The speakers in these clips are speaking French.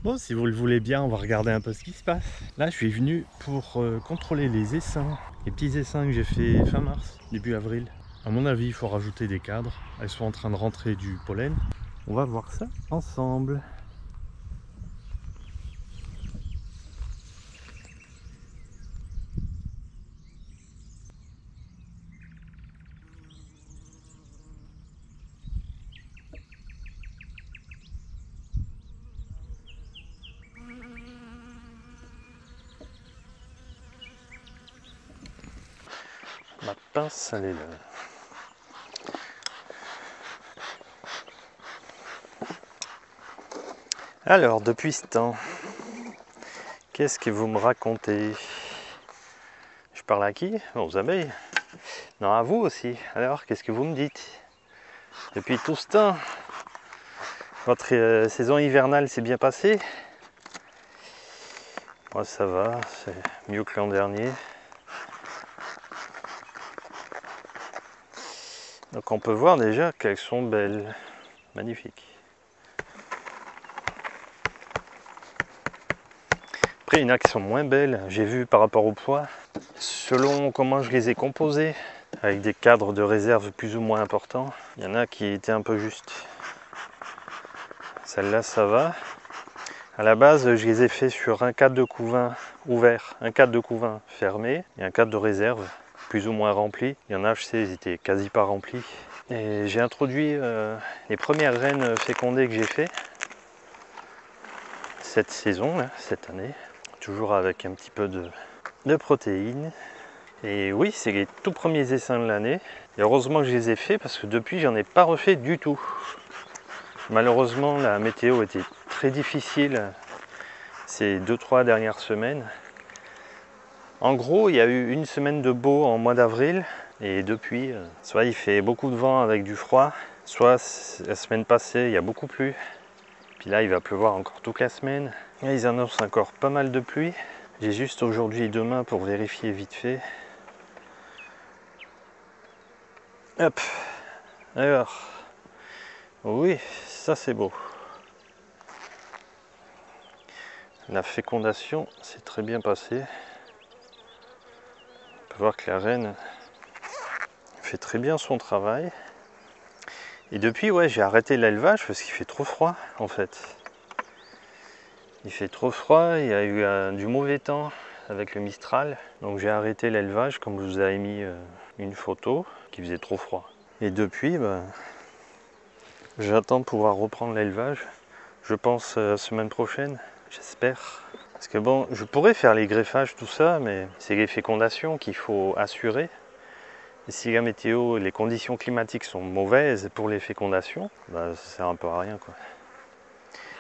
Bon, si vous le voulez bien, on va regarder un peu ce qui se passe. Là, je suis venu pour contrôler les essaims, les petits essaims que j'ai fait fin mars, début avril. À mon avis, il faut rajouter des cadres. Elles sont en train de rentrer du pollen. On va voir ça ensemble. Ma pince, elle est là. Alors, depuis ce temps, qu'est-ce que vous me racontez? Je parle à qui? Aux abeilles? Non, à vous aussi. Alors, qu'est-ce que vous me dites? Depuis tout ce temps, votre saison hivernale s'est bien passée? Moi, ça va, c'est mieux que l'an dernier. Donc on peut voir déjà qu'elles sont belles, magnifiques. Après il y en a qui sont moins belles, j'ai vu par rapport au poids, selon comment je les ai composées, avec des cadres de réserve plus ou moins importants, il y en a qui étaient un peu justes. Celle-là ça va. À la base je les ai fait sur un cadre de couvain ouvert, un cadre de couvain fermé et un cadre de réserve plus ou moins rempli. Il y en a, je sais, ils étaient quasi pas remplis. Et j'ai introduit les premières reines fécondées que j'ai fait cette saison, là, cette année, toujours avec un petit peu de protéines. Et oui, c'est les tout premiers essaims de l'année. Et heureusement que je les ai faits parce que depuis, j'en ai pas refait du tout. Malheureusement, la météo était très difficile ces 2-3 dernières semaines. En gros, il y a eu une semaine de beau en mois d'avril. Et depuis, soit il fait beaucoup de vent avec du froid, soit la semaine passée, il y a beaucoup plu. Puis là, il va pleuvoir encore toute la semaine. Et ils annoncent encore pas mal de pluie. J'ai juste aujourd'hui et demain pour vérifier vite fait. Hop. Alors. Oui, ça c'est beau. La fécondation s'est très bien passée. On peut voir que la reine fait très bien son travail. Et depuis, ouais, j'ai arrêté l'élevage parce qu'il fait trop froid en fait. Il fait trop froid, il y a eu du mauvais temps avec le Mistral. Donc j'ai arrêté l'élevage comme je vous avais mis une photo qui faisait trop froid. Et depuis, j'attends de pouvoir reprendre l'élevage. Je pense semaine prochaine, j'espère. Parce que bon, je pourrais faire les greffages, tout ça, mais c'est les fécondations qu'il faut assurer. Et si la météo, les conditions climatiques sont mauvaises pour les fécondations, ça sert un peu à rien, quoi.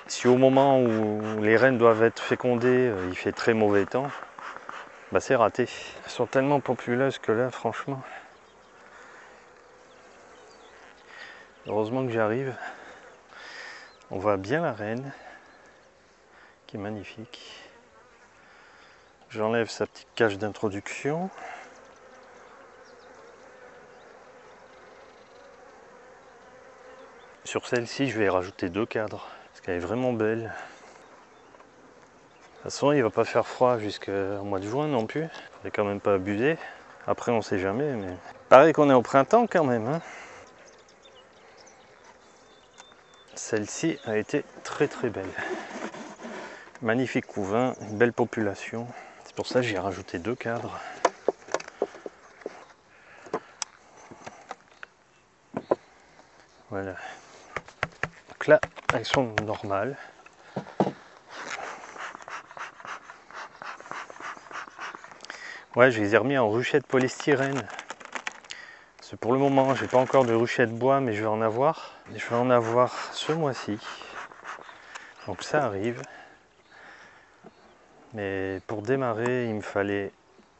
Si au moment où les reines doivent être fécondées, il fait très mauvais temps, c'est raté. Elles sont tellement populeuses que là, franchement, heureusement que j'arrive. On voit bien la reine, qui est magnifique. J'enlève sa petite cage d'introduction. Sur celle-ci, je vais rajouter 2 cadres, parce qu'elle est vraiment belle. De toute façon, il ne va pas faire froid jusqu'au mois de juin non plus. Il ne faudrait quand même pas abuser. Après, on ne sait jamais, mais pareil qu'on est au printemps quand même, hein. Celle-ci a été très très belle. Magnifique couvain, une belle population. C'est pour ça que j'ai rajouté 2 cadres. Voilà. Donc là, elles sont normales. Ouais, je les ai remis en ruchette polystyrène. Parce que pour le moment, j'ai pas encore de ruchette bois, mais je vais en avoir. Je vais en avoir ce mois-ci. Donc ça arrive. Mais pour démarrer, il me fallait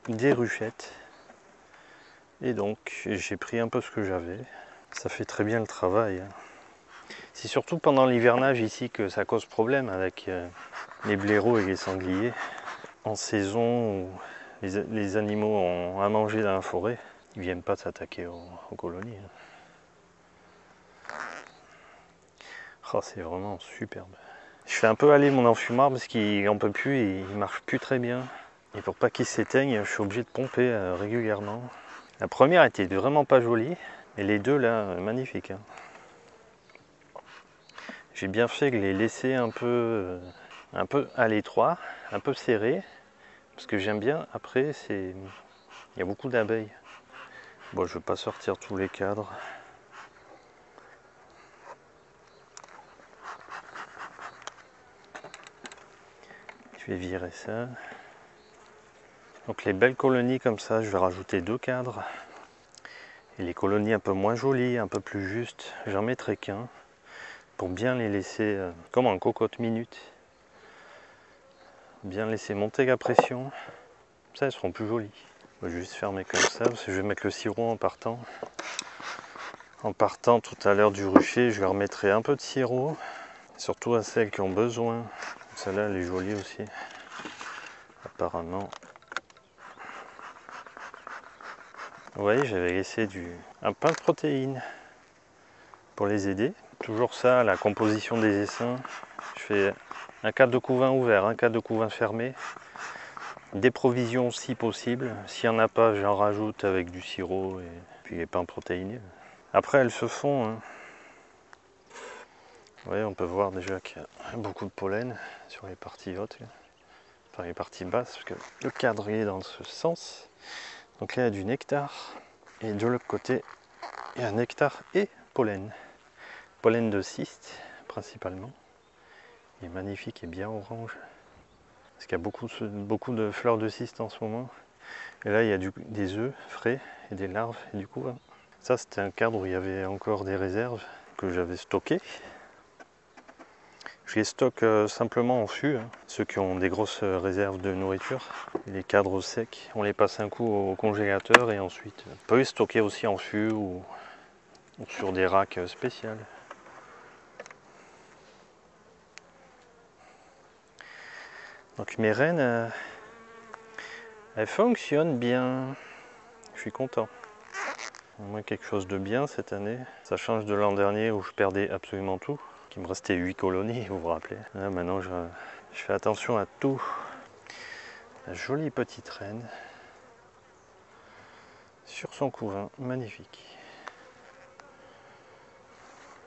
des ruchettes. Et donc, j'ai pris un peu ce que j'avais. Ça fait très bien le travail. C'est surtout pendant l'hivernage ici que ça cause problème avec les blaireaux et les sangliers. En saison où les animaux ont à manger dans la forêt, ils ne viennent pas s'attaquer aux colonies. Oh, c'est vraiment superbe. Je fais un peu aller mon enfumoir parce qu'il en peut plus et il marche plus très bien. Et pour pas qu'il s'éteigne, je suis obligé de pomper régulièrement. La première était vraiment pas jolie, et les deux là, magnifiques. Hein. J'ai bien fait de les laisser un peu à l'étroit, un peu serré, parce que j'aime bien. Après, il y a beaucoup d'abeilles. Bon, je ne vais pas sortir tous les cadres. Je vais virer ça. Donc les belles colonies comme ça, je vais rajouter 2 cadres. Et les colonies un peu moins jolies, un peu plus justes, j'en mettrai qu'un. Pour bien les laisser comme en cocotte minute. Bien laisser monter la pression. Ça, elles seront plus jolies. Je vais juste fermer comme ça parce que je vais mettre le sirop en partant. En partant tout à l'heure du rucher, je leur mettrai un peu de sirop. Surtout à celles qui ont besoin. Celle-là, elle est jolie aussi. Apparemment. Vous voyez, j'avais laissé un pain de protéines pour les aider. Toujours ça, la composition des essaims. Je fais un cadre de couvain ouvert, un cadre de couvain fermé. Des provisions si possible. S'il n'y en a pas, j'en rajoute avec du sirop et puis les pains protéinés. Après, elles se font. Hein. Vous voyez, on peut voir déjà qu'il y a beaucoup de pollen sur les parties hautes. Enfin, les parties basses, parce que le cadre est dans ce sens. Donc là, il y a du nectar. Et de l'autre côté, il y a nectar et pollen. Pollen de cyste, principalement. Il est magnifique et bien orange. Parce qu'il y a beaucoup de fleurs de cyste en ce moment. Et là, il y a des œufs frais et des larves. Et du coup, ça, c'était un cadre où il y avait encore des réserves que j'avais stockées. Je les stocke simplement en fût. Hein. Ceux qui ont des grosses réserves de nourriture. Les cadres secs, on les passe un coup au congélateur et ensuite, on peut les stocker aussi en fût ou sur des racks spéciales. Donc mes rennes, elles fonctionnent bien. Je suis content. Au moins quelque chose de bien cette année. Ça change de l'an dernier où je perdais absolument tout. Il me restait 8 colonies, vous vous rappelez. Là, maintenant je fais attention à tout. La jolie petite reine. Sur son couvain, magnifique.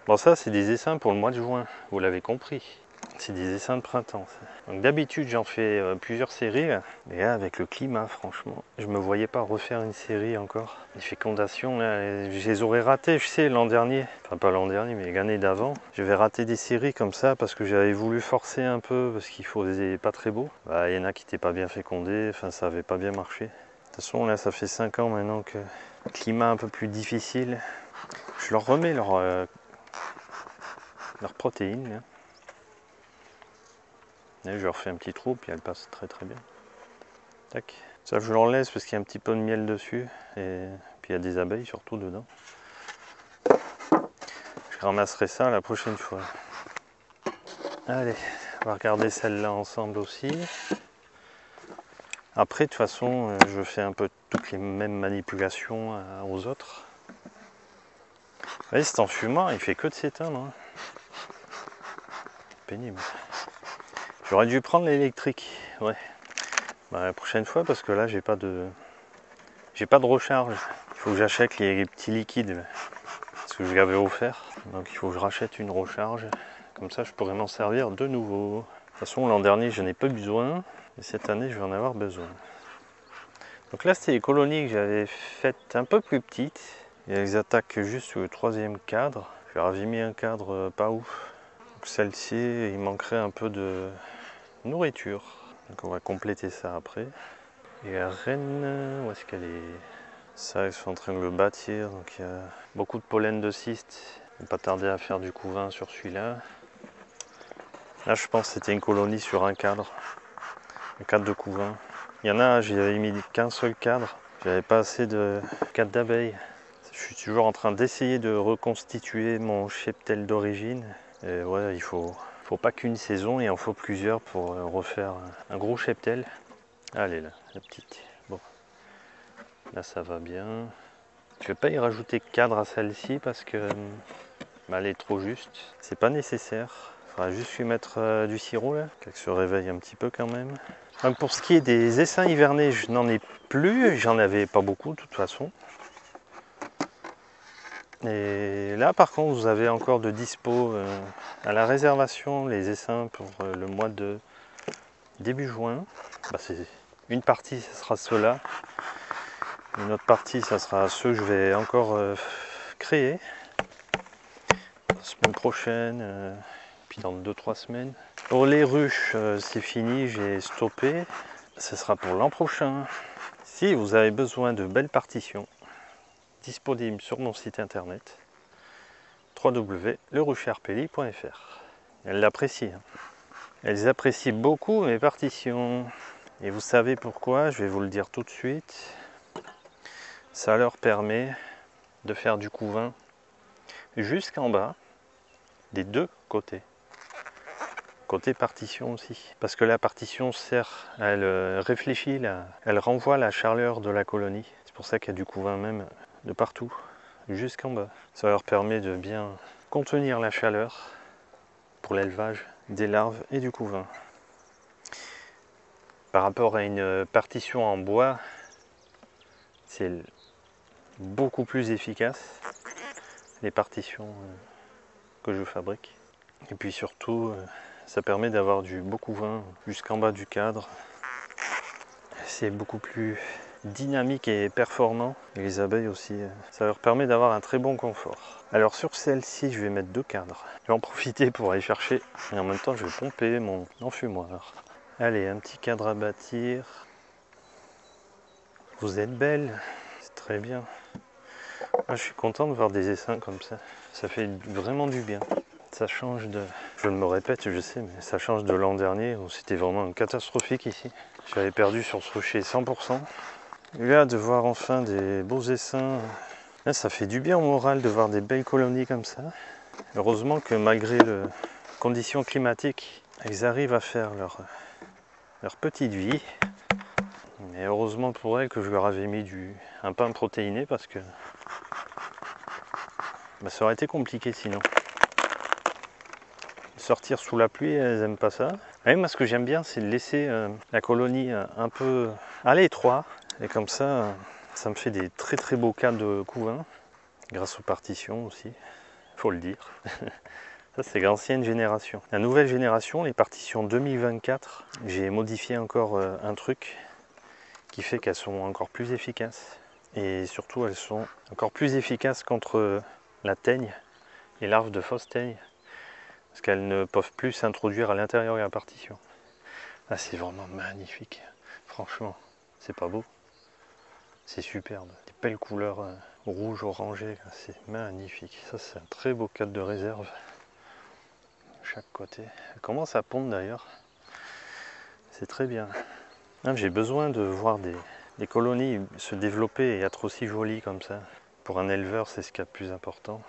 Bon, ça c'est des essaims pour le mois de juin, vous l'avez compris. C'est des essaims de printemps. Donc d'habitude j'en fais plusieurs séries là. Et là avec le climat franchement, je me voyais pas refaire une série encore. Les fécondations là, je les aurais ratées, je sais, l'an dernier. Enfin pas l'an dernier mais l'année d'avant. J'avais raté des séries comme ça parce que j'avais voulu forcer un peu parce qu'il faisait pas très beau. Bah, y en a qui n'étaient pas bien fécondés, enfin ça avait pas bien marché. De toute façon là ça fait 5 ans maintenant que le climat un peu plus difficile. Je leur remets leurs protéines là. Et je leur fais un petit trou, puis elles passent très très bien. Tac. Ça je leur laisse parce qu'il y a un petit peu de miel dessus. Et puis il y a des abeilles surtout dedans. Je ramasserai ça la prochaine fois. Allez, on va regarder celle-là ensemble aussi. Après de toute façon, je fais un peu toutes les mêmes manipulations aux autres. Vous voyez, cet enfumoir, il fait que de s'éteindre. Hein. Pénible. J'aurais dû prendre l'électrique, ouais. Bah, la prochaine fois parce que là j'ai pas de recharge. Il faut que j'achète les petits liquides là, parce que je l'avais offert. Donc il faut que je rachète une recharge. Comme ça je pourrais m'en servir de nouveau. De toute façon l'an dernier je n'ai pas besoin. Et cette année je vais en avoir besoin. Donc là c'était les colonies que j'avais faites un peu plus petites. Et elles attaquent juste sur le 3e cadre. Je leur avais mis un cadre pas ouf. Donc celle-ci il manquerait un peu de nourriture. Donc on va compléter ça après. Et la reine, où est-ce qu'elle est? Ça, ils sont en train de le bâtir. Donc il y a beaucoup de pollen de cyste. On va pas tarder à faire du couvain sur celui-là. Là, je pense que c'était une colonie sur un cadre. Un cadre de couvain. Il y en a, j'y avais mis qu'un seul cadre. J'avais pas assez de cadres d'abeilles. Je suis toujours en train d'essayer de reconstituer mon cheptel d'origine. Et ouais, il faut pas qu'une saison, il en faut plusieurs pour refaire un gros cheptel. Allez là, la petite. Bon, là ça va bien. Je vais pas y rajouter de cadre à celle-ci parce que elle est trop juste. C'est pas nécessaire. faudra juste lui mettre du sirop là, qu'elle se réveille un petit peu quand même. Donc pour ce qui est des essaims hivernés, je n'en ai plus, j'en avais pas beaucoup de toute façon. Et là par contre vous avez encore de dispo à la réservation les essaims pour le mois de début juin. C'est une partie, ce sera ceux-là. Une autre partie, ça sera ceux que je vais encore créer la semaine prochaine, puis dans 2-3 semaines. Pour les ruches, c'est fini, j'ai stoppé. Ce sera pour l'an prochain. Si vous avez besoin de belles partitions, disponibles sur mon site internet www.lerucherpeli.fr. Elles l'apprécient. Elles apprécient beaucoup mes partitions. Et vous savez pourquoi, je vais vous le dire tout de suite. Ça leur permet de faire du couvain jusqu'en bas, des deux côtés. Côté partition aussi. Parce que la partition sert, elle réfléchit, elle renvoie la chaleur de la colonie. C'est pour ça qu'il y a du couvain même de partout, jusqu'en bas. Ça leur permet de bien contenir la chaleur pour l'élevage des larves et du couvain. Par rapport à une partition en bois, c'est beaucoup plus efficace, les partitions que je fabrique. Et puis surtout, ça permet d'avoir du beau couvain jusqu'en bas du cadre. C'est beaucoup plus dynamique et performant. Et les abeilles aussi, ça leur permet d'avoir un très bon confort. Alors sur celle-ci, je vais mettre 2 cadres. Je vais en profiter pour aller chercher et en même temps, je vais pomper mon enfumoir. Allez, un petit cadre à bâtir. Vous êtes belle, c'est très bien. Je suis content de voir des essaims comme ça. Ça fait vraiment du bien. Ça change de... Je me répète, je sais, mais ça change de l'an dernier où c'était vraiment catastrophique ici. J'avais perdu sur ce rucher 100%. Et là, de voir enfin des beaux essaims, là, ça fait du bien au moral de voir des belles colonies comme ça. Heureusement que malgré les conditions climatiques, elles arrivent à faire leur petite vie. Mais heureusement pour elles que je leur avais mis un pain protéiné parce que ça aurait été compliqué sinon. Sortir sous la pluie, elles n'aiment pas ça. Et moi ce que j'aime bien c'est de laisser la colonie un peu à l'étroit. Et comme ça, ça me fait des très très beaux cas de couvain. Grâce aux partitions aussi, faut le dire. Ça c'est l'ancienne génération. La nouvelle génération, les partitions 2024, j'ai modifié encore un truc qui fait qu'elles sont encore plus efficaces. Et surtout elles sont encore plus efficaces contre la teigne, les larves de fausse teigne. Parce qu'elles ne peuvent plus s'introduire à l'intérieur de la partition. Ah, c'est vraiment magnifique. Franchement, c'est pas beau. C'est superbe. Des belles couleurs rouge, orangé. C'est magnifique. Ça, c'est un très beau cadre de réserve. De chaque côté. Elle commence à pondre d'ailleurs. C'est très bien. J'ai besoin de voir des colonies se développer et être aussi jolies comme ça. Pour un éleveur, c'est ce qu'il y a de plus important.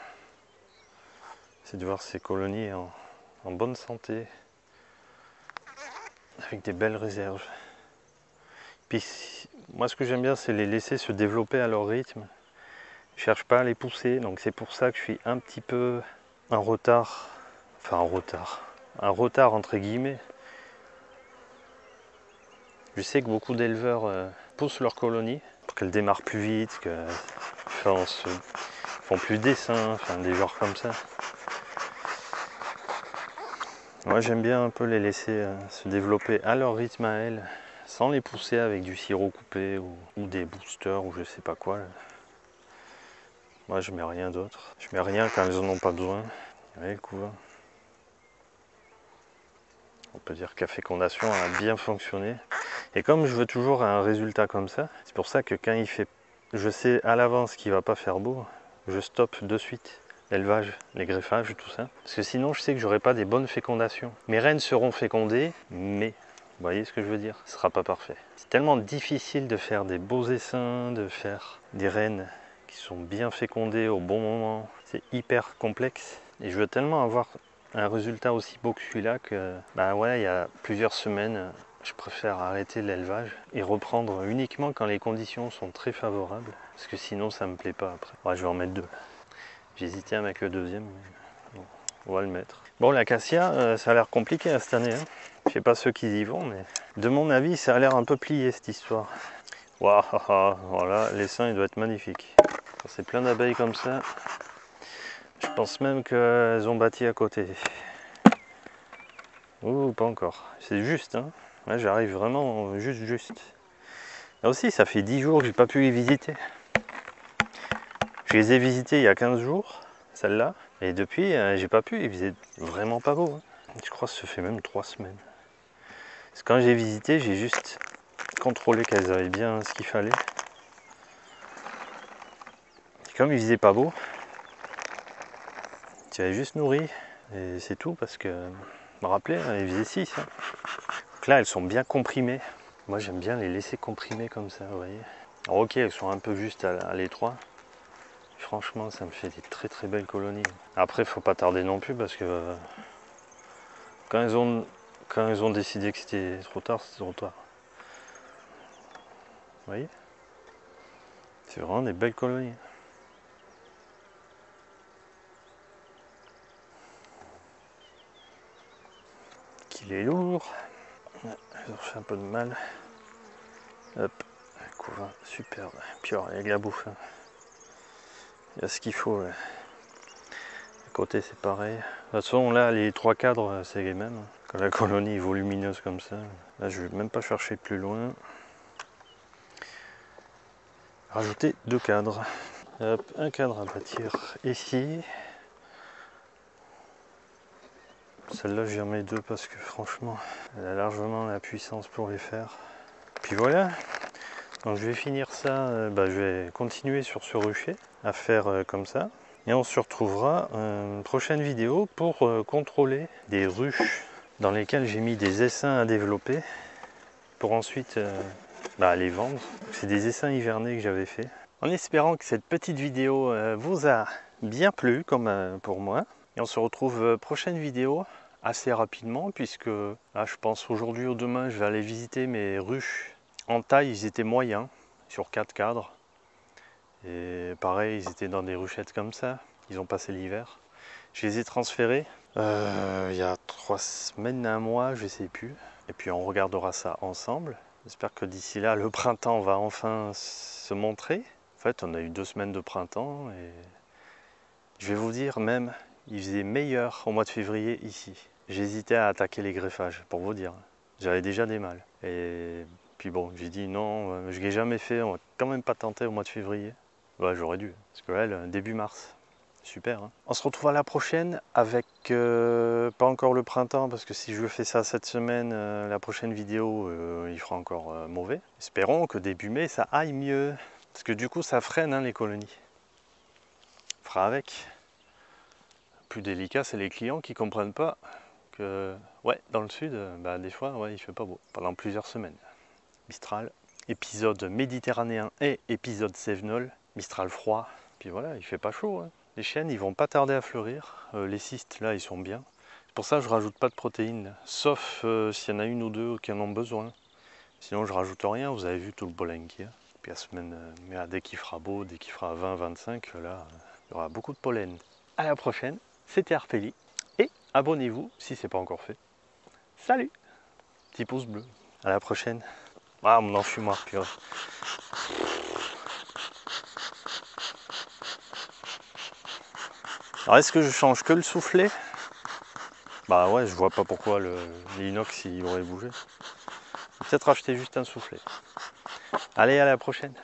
C'est de voir ces colonies en bonne santé, avec des belles réserves. Puis moi ce que j'aime bien c'est les laisser se développer à leur rythme. Je cherche pas à les pousser, donc c'est pour ça que je suis un petit peu en retard. Enfin un retard entre guillemets. Je sais que beaucoup d'éleveurs poussent leur colonie pour qu'elles démarrent plus vite, qu'elles font plus d'essaims, enfin des genres comme ça. Moi j'aime bien un peu les laisser se développer à leur rythme à elles, sans les pousser avec du sirop coupé ou des boosters ou je sais pas quoi. Moi je mets rien d'autre. Je mets rien quand elles en ont pas besoin. Vous voyez le couvain. On peut dire que la fécondation a bien fonctionné. Et comme je veux toujours un résultat comme ça, c'est pour ça que quand il fait, je sais à l'avance qu'il va pas faire beau, je stoppe de suite l'élevage, les greffages, tout ça. Parce que sinon je sais que j'aurai pas des bonnes fécondations. Mes reines seront fécondées, mais vous voyez ce que je veux dire, ce sera pas parfait. C'est tellement difficile de faire des beaux essaims, de faire des reines qui sont bien fécondées au bon moment. C'est hyper complexe. Et je veux tellement avoir un résultat aussi beau que celui-là que, il y a plusieurs semaines, je préfère arrêter l'élevage et reprendre uniquement quand les conditions sont très favorables. Parce que sinon ça me plaît pas après. Je vais en mettre 2. J'hésitais à mettre le deuxième, mais bon, on va le mettre. Bon, l'acacia, ça a l'air compliqué cette année. Hein. Je sais pas ceux qui y vont, mais de mon avis, ça a l'air un peu plié cette histoire. Waouh, voilà, l'essaim il doit être magnifique. C'est plein d'abeilles comme ça. Je pense même qu'elles ont bâti à côté. Ouh, pas encore. C'est juste, hein. Là, j'arrive vraiment juste. Là aussi, ça fait 10 jours que j'ai pas pu les visiter. Je les ai visités il y a 15 jours, celle-là. Et depuis, j'ai pas pu. Il faisait vraiment pas beau. Hein. Je crois que ça fait même 3 semaines. Parce que quand j'ai visité, j'ai juste contrôlé qu'elles avaient bien ce qu'il fallait. Et comme il faisait pas beau, j'avais juste nourri. Et c'est tout parce que, je me rappelais, il faisait 6. Hein. Donc là, elles sont bien comprimées. Moi, j'aime bien les laisser comprimer comme ça, vous voyez. Alors, ok, elles sont un peu juste à l'étroit. Franchement, ça me fait des très belles colonies. Après, il faut pas tarder non plus parce que quand ils ont décidé que c'était trop tard, c'était trop tard. Vous voyez? C'est vraiment des belles colonies. Qu'il est lourd. Je leur fais un peu de mal. Hop, couvain, superbe. Puis alors, il y a de la bouffe. Hein. Il y a ce qu'il faut. Là. À côté, c'est pareil. De toute façon, là, les 3 cadres, c'est les mêmes. Quand la colonie est volumineuse comme ça. Là, je vais même pas chercher plus loin. Rajouter 2 cadres. Hop, un cadre à bâtir ici. Celle-là, j'y remets 2 parce que franchement, elle a largement la puissance pour les faire. Puis voilà. Donc je vais finir ça, je vais continuer sur ce rucher à faire comme ça. Et on se retrouvera une prochaine vidéo pour contrôler des ruches dans lesquelles j'ai mis des essaims à développer pour ensuite les vendre. C'est des essaims hivernés que j'avais fait. En espérant que cette petite vidéo vous a bien plu comme pour moi. Et on se retrouve prochaine vidéo assez rapidement puisque là je pense aujourd'hui ou demain je vais aller visiter mes ruches. En taille, ils étaient moyens, sur 4 cadres. Et pareil, ils étaient dans des ruchettes comme ça. Ils ont passé l'hiver. Je les ai transférés il y a 3 semaines, 1 mois, je sais plus. Et puis on regardera ça ensemble. J'espère que d'ici là, le printemps va enfin se montrer. En fait, on a eu 2 semaines de printemps. Et je vais vous dire même, il faisait meilleur au mois de février ici. J'hésitais à attaquer les greffages, pour vous dire. J'avais déjà des mâles. Et puis bon, j'ai dit non, je ne l'ai jamais fait, on va quand même pas tenter au mois de février. Ouais, j'aurais dû, parce que elle, début mars. Super. Hein. On se retrouve à la prochaine avec pas encore le printemps, parce que si je fais ça cette semaine, la prochaine vidéo, il fera encore mauvais. Espérons que début mai, ça aille mieux. Parce que du coup, ça freine hein, les colonies. On fera avec. Le plus délicat, c'est les clients qui ne comprennent pas que, ouais, dans le sud, des fois, ouais, il fait pas beau. Pendant plusieurs semaines. Mistral, épisode méditerranéen et épisode cévenol, Mistral froid, puis voilà, il fait pas chaud. Hein. Les chênes, ils vont pas tarder à fleurir, les cystes là, ils sont bien. C'est pour ça que je rajoute pas de protéines, sauf s'il y en a une ou deux qui en ont besoin. Sinon, je rajoute rien, vous avez vu tout le pollen qu'il y a. Puis la semaine, dès qu'il fera beau, dès qu'il fera 20-25, là, il y aura beaucoup de pollen. À la prochaine, c'était Arpélie, et abonnez-vous si c'est pas encore fait. Salut! Petit pouce bleu. À la prochaine. Ah, mon enfumoir, purée. Alors, est-ce que je change que le soufflet? Bah ouais, je vois pas pourquoi l'inox il aurait bougé. Peut-être acheter juste un soufflet. Allez, à la prochaine.